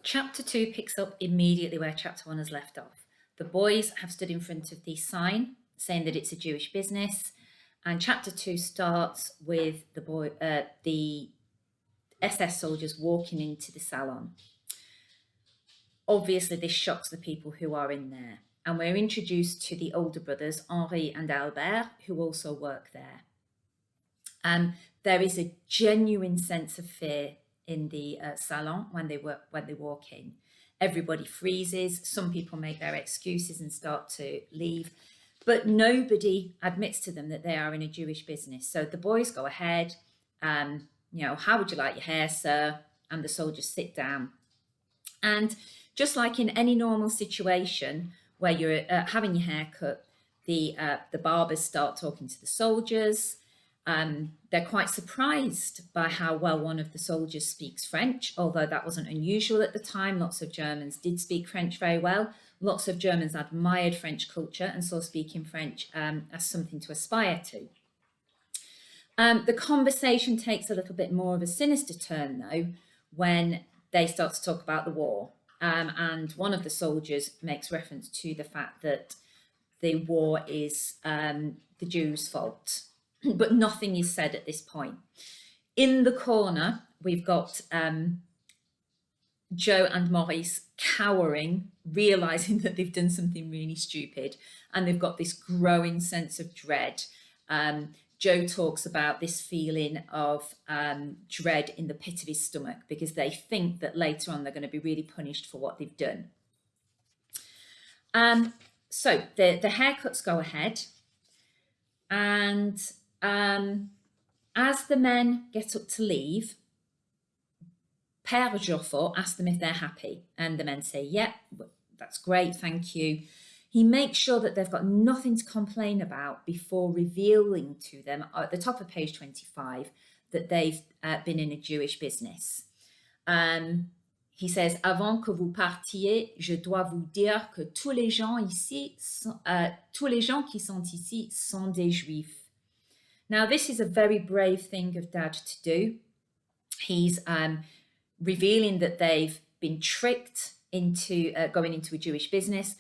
chapter 2 picks up immediately where chapter 1 has left off. The boys have stood in front of the sign saying that it's a Jewish business, and chapter 2 starts with the SS soldiers walking into the salon. Obviously, this shocks the people who are in there, and we're introduced to the older brothers, Henri and Albert, who also work there. There is a genuine sense of fear in the salon when they walk in. Everybody freezes. Some people make their excuses and start to leave, but nobody admits to them that they are in a Jewish business. So the boys go ahead. How would you like your hair, sir? And the soldiers sit down. And just like in any normal situation where you're having your hair cut, the barbers start talking to the soldiers. They're quite surprised by how well one of the soldiers speaks French, although that wasn't unusual at the time. Lots of Germans did speak French very well. Lots of Germans admired French culture and saw speaking French as something to aspire to. The conversation takes a little bit more of a sinister turn, though, when they start to talk about the war. And one of the soldiers makes reference to the fact that the war is the Jews' fault. But nothing is said at this point. In the corner, we've got Joe and Maurice cowering, realizing that they've done something really stupid, and they've got this growing sense of dread. Joe talks about this feeling of dread in the pit of his stomach because they think that later on they're going to be really punished for what they've done. So the haircuts go ahead, and as the men get up to leave, Père Joffo asks them if they're happy, and the men say, "Yep, that's great, thank you." He makes sure that they've got nothing to complain about before revealing to them at the top of page 25 that they've been in a Jewish business. He says, "Avant que vous partiez, je dois vous dire que tous les gens qui sont ici sont des Juifs." Now, this is a very brave thing of Dad to do. He's revealing that they've been tricked into going into a Jewish business.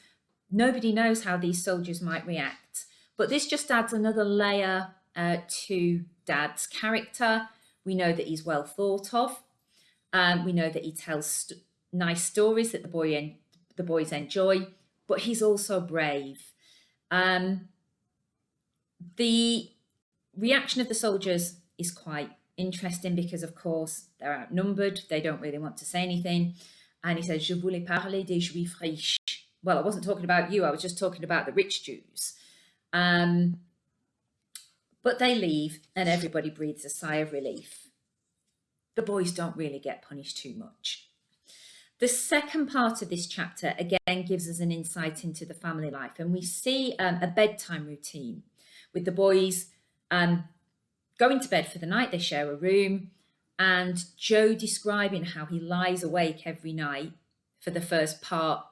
Nobody knows how these soldiers might react, but this just adds another layer to Dad's character. We know that he's well thought of. We know that he tells nice stories that the boys enjoy, but he's also brave. The reaction of the soldiers is quite interesting because, of course, they're outnumbered. They don't really want to say anything. And he says, "Je voulais parler des Juifs riches." Well, I wasn't talking about you. I was just talking about the rich Jews. But they leave and everybody breathes a sigh of relief. The boys don't really get punished too much. The second part of this chapter, again, gives us an insight into the family life. And we see a bedtime routine with the boys going to bed for the night. They share a room, and Joe describing how he lies awake every night for the first part,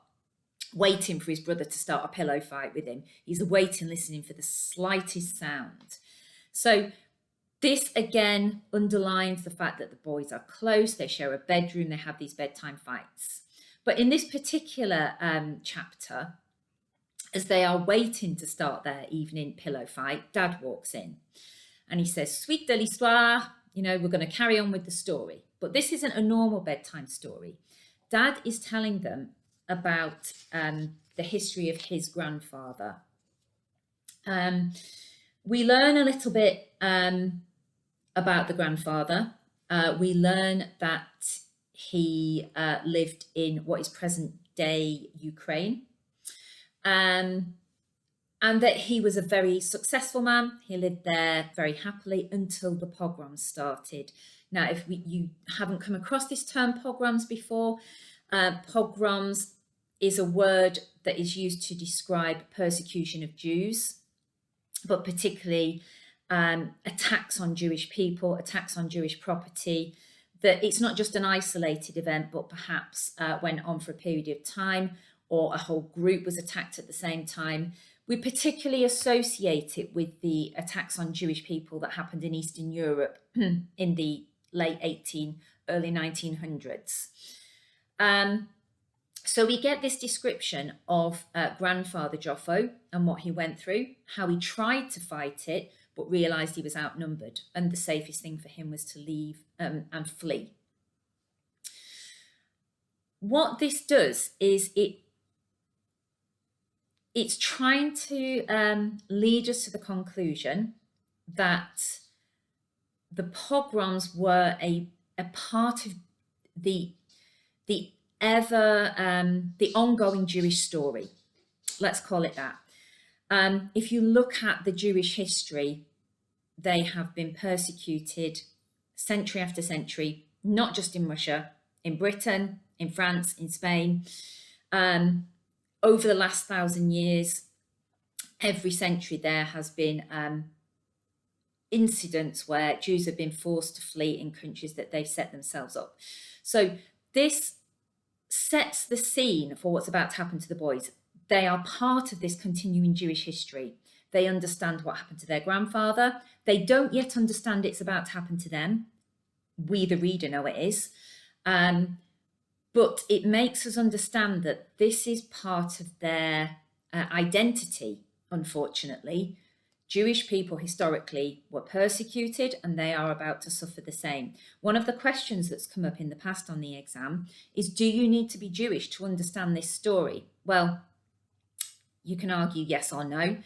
waiting for his brother to start a pillow fight with him. He's waiting, listening for the slightest sound. So this again underlines the fact that the boys are close, they share a bedroom, they have these bedtime fights. But in this particular chapter, as they are waiting to start their evening pillow fight, Dad walks in and he says, "Suite de l'histoire, we're going to carry on with the story." But this isn't a normal bedtime story. Dad is telling them about the history of his grandfather. We learn a little bit about the grandfather. We learn that he lived in what is present-day Ukraine, and that he was a very successful man. He lived there very happily until the pogroms started. Now, if you haven't come across this term pogroms before, pogroms is a word that is used to describe persecution of Jews, but particularly attacks on Jewish people, attacks on Jewish property, that it's not just an isolated event, but perhaps went on for a period of time, or a whole group was attacked at the same time. We particularly associate it with the attacks on Jewish people that happened in Eastern Europe in the late early 1900s. So we get this description of grandfather Joffo and what he went through, how he tried to fight it, but realised he was outnumbered, and the safest thing for him was to leave and flee. What this does is it's trying to lead us to the conclusion that the pogroms were a part of the ongoing Jewish story. Let's call it that. If you look at the Jewish history, they have been persecuted century after century, not just in Russia, in Britain, in France, in Spain. Over the last 1,000 years, every century there has been incidents where Jews have been forced to flee in countries that they've set themselves up. So this sets the scene for what's about to happen to the boys. They are part of this continuing Jewish history. They understand what happened to their grandfather. They don't yet understand it's about to happen to them. We, the reader, know it is. But it makes us understand that this is part of their identity, unfortunately. Jewish people historically were persecuted, and they are about to suffer the same. One of the questions that's come up in the past on the exam is, do you need to be Jewish to understand this story? Well, you can argue yes or no.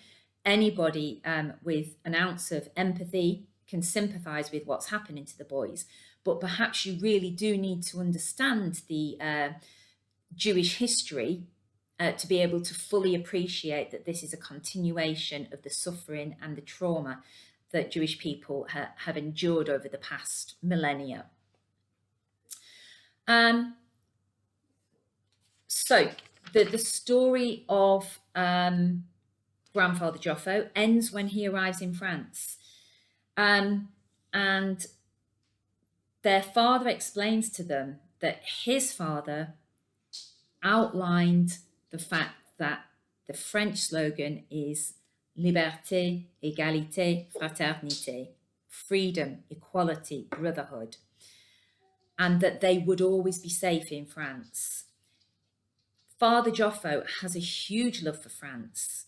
Anybody with an ounce of empathy can sympathise with what's happening to the boys, but perhaps you really do need to understand the Jewish history to be able to fully appreciate that this is a continuation of the suffering and the trauma that Jewish people have endured over the past millennia. So the story of grandfather Joffo ends when he arrives in France. And their father explains to them that his father outlined the fact that the French slogan is liberté, égalité, fraternité, freedom, equality, brotherhood, and that they would always be safe in France. Father Joffo has a huge love for France.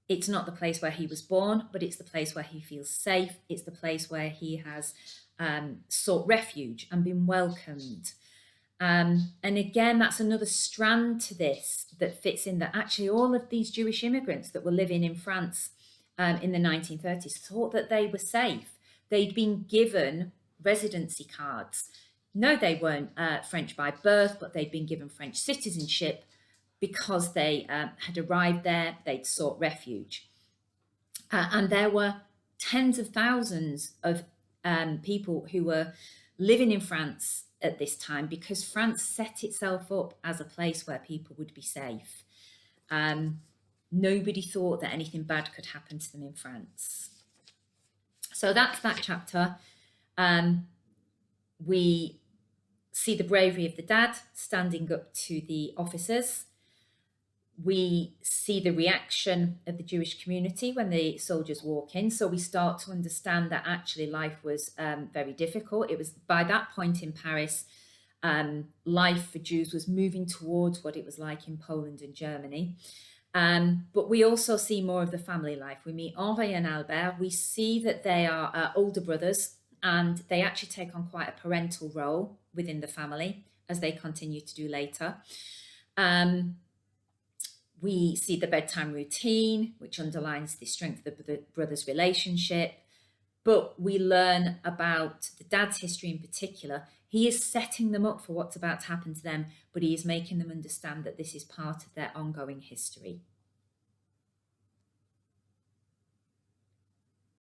It's not the place where he was born, but it's the place where he feels safe. It's the place where he has sought refuge and been welcomed. And again, that's another strand to this that fits in, that actually all of these Jewish immigrants that were living in France in the 1930s thought that they were safe. They'd been given residency cards. No, they weren't French by birth, but they'd been given French citizenship because they had arrived there, they'd sought refuge. And there were tens of thousands of people who were living in France at this time because France set itself up as a place where people would be safe. Nobody thought that anything bad could happen to them in France. So that's that chapter. We see the bravery of the dad standing up to the officers. We see the reaction of the Jewish community when the soldiers walk in. So we start to understand that actually life was very difficult. It was by that point in Paris, life for Jews was moving towards what it was like in Poland and Germany. But we also see more of the family life. We meet Henri and Albert. We see that they are older brothers, and they actually take on quite a parental role within the family, as they continue to do later. We see the bedtime routine, which underlines the strength of the brothers' relationship. But we learn about the dad's history in particular. He is setting them up for what's about to happen to them, but he is making them understand that this is part of their ongoing history.